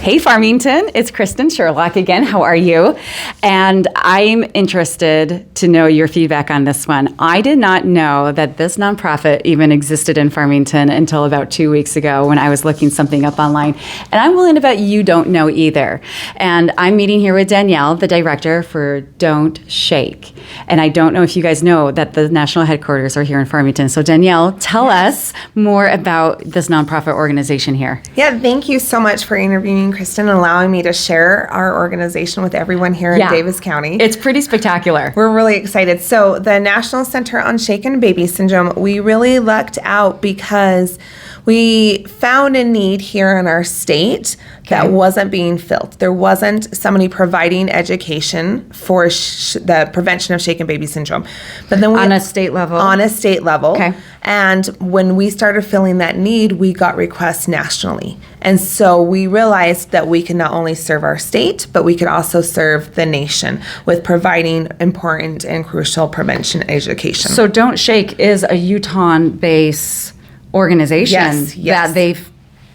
Hey Farmington, it's Kristen Sherlock again. How are you? And I'm interested to know your feedback on this one. I did not know that this nonprofit even existed in Farmington until about 2 weeks ago when I was looking something up online. And I'm willing to bet you don't know either. And I'm meeting here with Danielle, the director for Don't Shake. And I don't know if you guys know that the national headquarters are here in Farmington. So Danielle, tell us more about this nonprofit organization here. Yeah, thank you so much for interviewing Kristen and allowing me to share our organization with everyone here in Davis County. It's pretty spectacular. We're really excited. So the National Center on Shaken Baby Syndrome, we really lucked out because we found a need here in our state that wasn't being filled. There wasn't somebody providing education for the prevention of shaken baby syndrome. But then on a state level? On a state level. Okay. And when we started filling that need, we got requests nationally. And so we realized that we can not only serve our state, but we could also serve the nation with providing important and crucial prevention education. So Don't Shake is a Utah-based organization that they've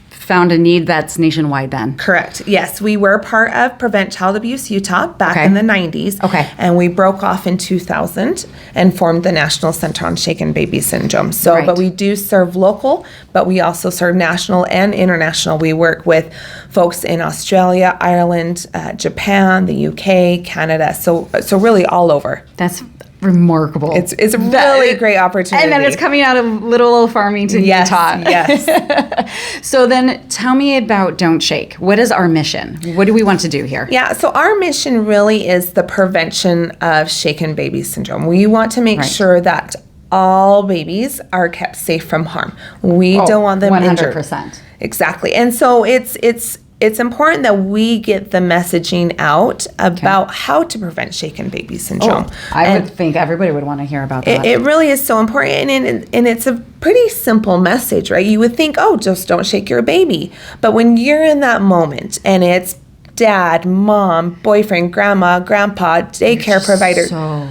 found a need that's nationwide then. Correct. Yes, we were part of Prevent Child Abuse Utah back in the 90s. Okay. And we broke off in 2000 and formed the National Center on Shaken Baby Syndrome. So, but we do serve local, but we also serve national and international. We work with folks in Australia, Ireland, Japan, the UK, Canada. So really all over. That's remarkable. It's a really great opportunity. And then it's coming out of little old Farmington, Utah. Yes. So then tell me about Don't Shake. What is our mission? What do we want to do here? Yeah, so our mission really is the prevention of shaken baby syndrome. We want to make sure that all babies are kept safe from harm. We don't want them 100%. injured. Exactly. And so it's important that we get the messaging out about how to prevent shaken baby syndrome. I would think everybody would want to hear about that. It really is so important, and it's a pretty simple message, right? You would think, just don't shake your baby. But when you're in that moment and it's dad, mom, boyfriend, grandma, grandpa, daycare provider, so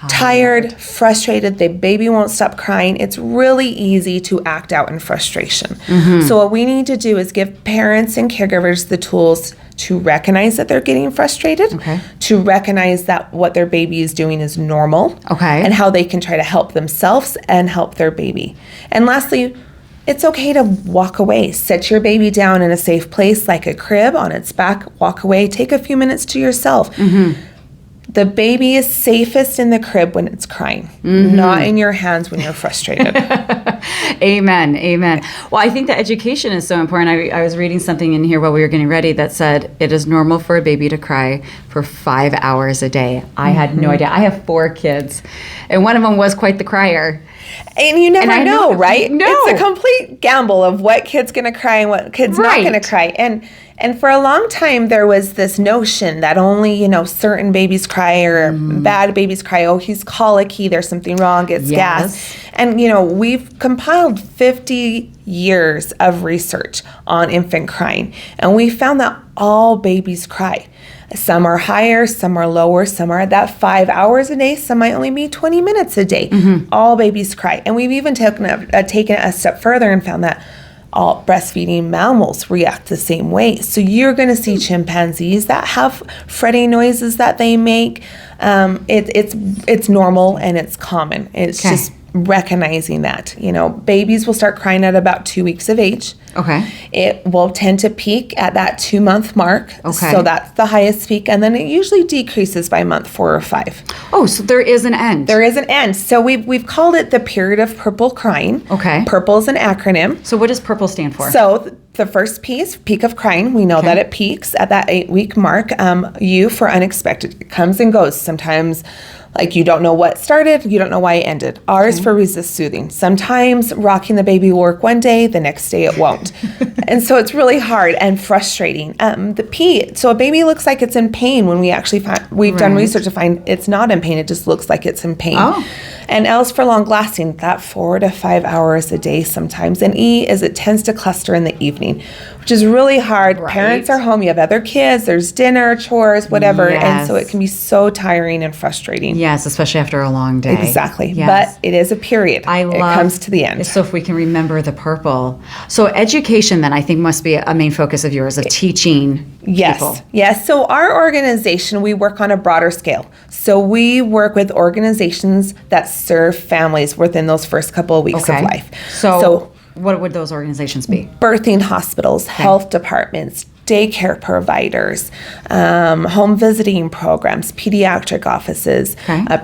tired, frustrated, the baby won't stop crying, it's really easy to act out in frustration. So what we need to do is give parents and caregivers the tools to recognize that they're getting frustrated, to recognize that what their baby is doing is normal, and how they can try to help themselves and help their baby. And lastly, it's okay to walk away. Set your baby down in a safe place like a crib on its back. Walk away. Take a few minutes to yourself. The baby is safest in the crib when it's crying, not in your hands when you're frustrated. Amen. Amen. Well, I think the education is so important. I was reading something in here while we were getting ready that said it is normal for a baby to cry for 5 hours a day. I had no idea. I have 4 kids, and one of them was quite the crier. And you never know, right? No. It's a complete gamble of what kid's going to cry and what kid's not going to cry. And for a long time, there was this notion that only, certain babies cry or bad babies cry. Oh, he's colicky. There's something wrong. It's gas. And, we've compiled 50 years of research on infant crying. And we found that all babies cry. Some are higher, some are lower, some are at that 5 hours a day, some might only be 20 minutes a day. All babies cry. And we've even taken it a step further and found that all breastfeeding mammals react the same way. So you're going to see chimpanzees that have fretting noises that they make. It's normal and it's common. It's just recognizing that, babies will start crying at about 2 weeks of age. It will tend to peak at that 2-month mark. So that's the highest peak. And then it usually decreases by month 4 or 5. Oh, so there is an end. There is an end. So we've called it the period of purple crying. Purple is an acronym. So what does purple stand for? So the first piece, peak of crying, we know that it peaks at that 8-week mark. U for unexpected. It comes and goes. Sometimes like you don't know what started, you don't know why it ended. R is for resist soothing. Sometimes rocking the baby will work one day, the next day it won't. And so it's really hard and frustrating. The P, so a baby looks like it's in pain when we actually find, we've done research to find it's not in pain, it just looks like it's in pain. And L is for long lasting, that 4 to 5 hours a day sometimes. And E is it tends to cluster in the evening. which is really hard. Right. Parents are home. You have other kids. There's dinner, chores, whatever. And so it can be so tiring and frustrating. Yes, especially after a long day. Exactly. Yes. But it is a period. It comes to the end. So if we can remember the purple. So education then I think must be a main focus of yours, of teaching people. Yes. So our organization, we work on a broader scale. So we work with organizations that serve families within those first couple of weeks of life. So what would those organizations be? Birthing hospitals, health departments, daycare providers, home visiting programs, pediatric offices,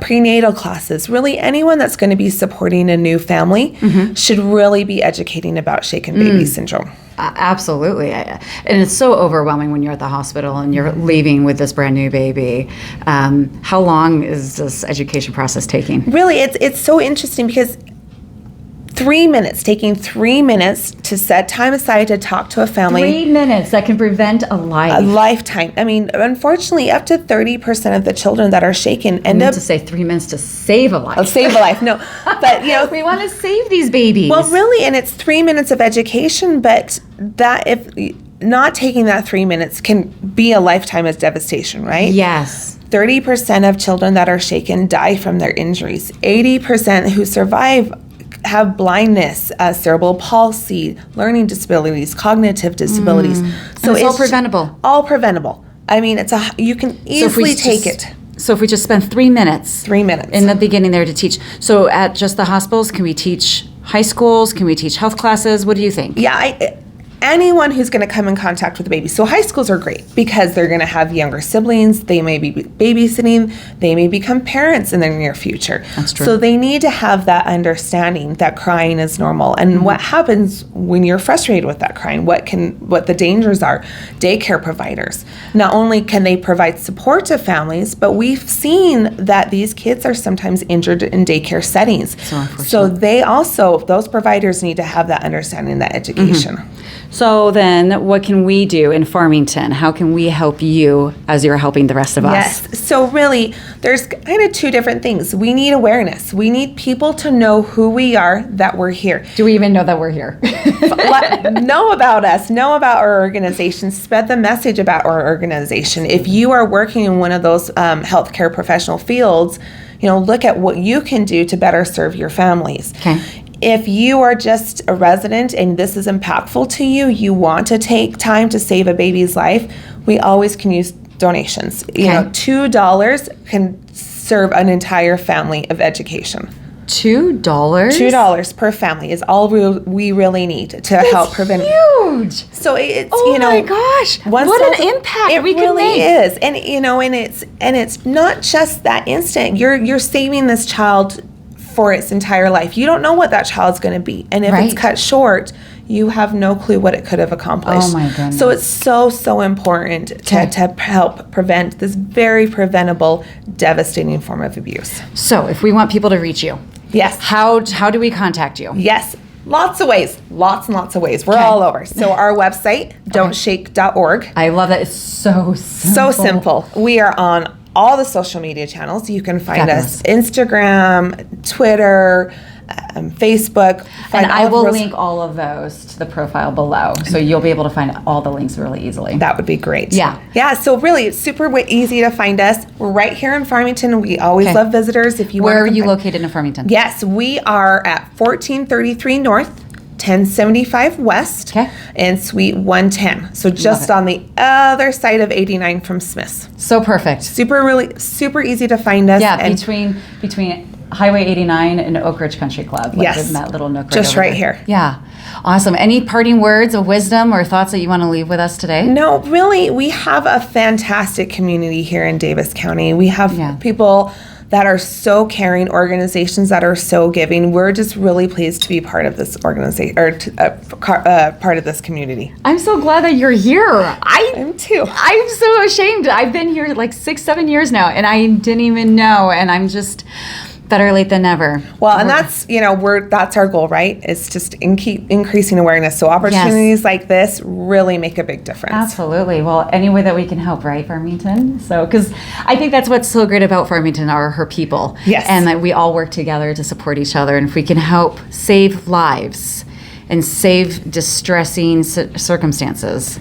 prenatal classes. Really, anyone that's going to be supporting a new family should really be educating about shaken baby syndrome. Absolutely. And it's so overwhelming when you're at the hospital and you're leaving with this brand new baby. How long is this education process taking? Really, it's so interesting because 3 minutes, taking 3 minutes to set time aside to talk to a family. 3 minutes that can prevent a life. A lifetime. I mean, unfortunately, up to 30% of the children that are shaken end up. To say 3 minutes to save a life. Save a life. No, but we want to save these babies. Well, really, and it's 3 minutes of education, but that if not taking that 3 minutes can be a lifetime of devastation, right? Yes. 30% of children that are shaken die from their injuries. 80% who survive have blindness, cerebral palsy, learning disabilities, cognitive disabilities. So it's all preventable. All preventable. I mean, you can easily take it. So if we just spend 3 minutes. 3 minutes. In the beginning there to teach. So at just the hospitals, can we teach high schools? Can we teach health classes? What do you think? Yeah, anyone who's going to come in contact with a baby. So high schools are great because they're going to have younger siblings. They may be babysitting. They may become parents in the near future. That's true. So they need to have that understanding that crying is normal. And what happens when you're frustrated with that crying? What the dangers are? Daycare providers. Not only can they provide support to families, but we've seen that these kids are sometimes injured in daycare settings. So those providers need to have that understanding, that education. So then what can we do in Farmington? How can we help you as you're helping the rest of us? Yes. So really, there's kind of two different things. We need awareness. We need people to know who we are, that we're here. Do we even know that we're here? Know about us. Know about our organization. Spread the message about our organization. If you are working in one of those healthcare professional fields, look at what you can do to better serve your families. Okay. If you are just a resident and this is impactful to you, you want to take time to save a baby's life, we always can use donations. Okay. $2 can serve an entire family of education. $2? $2 per family is all we really need to help prevent. Huge. So it's my gosh, what an impact we can make. It really is, and it's not just that instant. You're saving this child for its entire life. You don't know what that child's going to be, and if it's cut short, you have no clue what it could have accomplished. Oh my goodness. So it's so important to help prevent this very preventable, devastating form of abuse. So if we want people to reach you, yes, how do we contact you? Yes, lots of ways, lots and lots of ways. We're all over. So our website, don'tshake.org. I love that. It's so simple. So simple. We are on all the social media channels. You can find us Instagram, Twitter, Facebook. And I will link all of those to the profile below. So you'll be able to find all the links really easily. That would be great. Yeah. Yeah, so really it's super easy to find us. We're right here in Farmington. We always love visitors. If you Where are you located in Farmington? Yes, we are at 1433 North, 1075 West, and Suite 110. So just on the other side of 89 from Smith's. So perfect. Super easy to find us. Yeah, between Highway 89 and Oak Ridge Country Club. Yes. In that little nook just right here. Yeah. Awesome. Any parting words of wisdom or thoughts that you want to leave with us today? No, really, we have a fantastic community here in Davis County. We have people that are so caring, organizations that are so giving. We're just really pleased to be part of this organization, or part of this community. I'm so glad that you're here. I am too. I'm so ashamed. I've been here like 6-7 years now, and I didn't even know, and I'm just better late than never. Well, and that's, that's our goal, right? It's just keep increasing awareness. So opportunities like this really make a big difference. Absolutely. Well, any way that we can help, right, Farmington? So, because I think that's what's so great about Farmington are her people. Yes. And that we all work together to support each other. And if we can help save lives, and save distressing circumstances.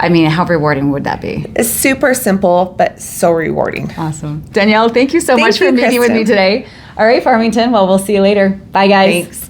I mean, how rewarding would that be? It's super simple, but so rewarding. Awesome. Danielle, thank you so much for meeting with Kristen. me today. All right, Farmington. Well, we'll see you later. Bye, guys. Thanks.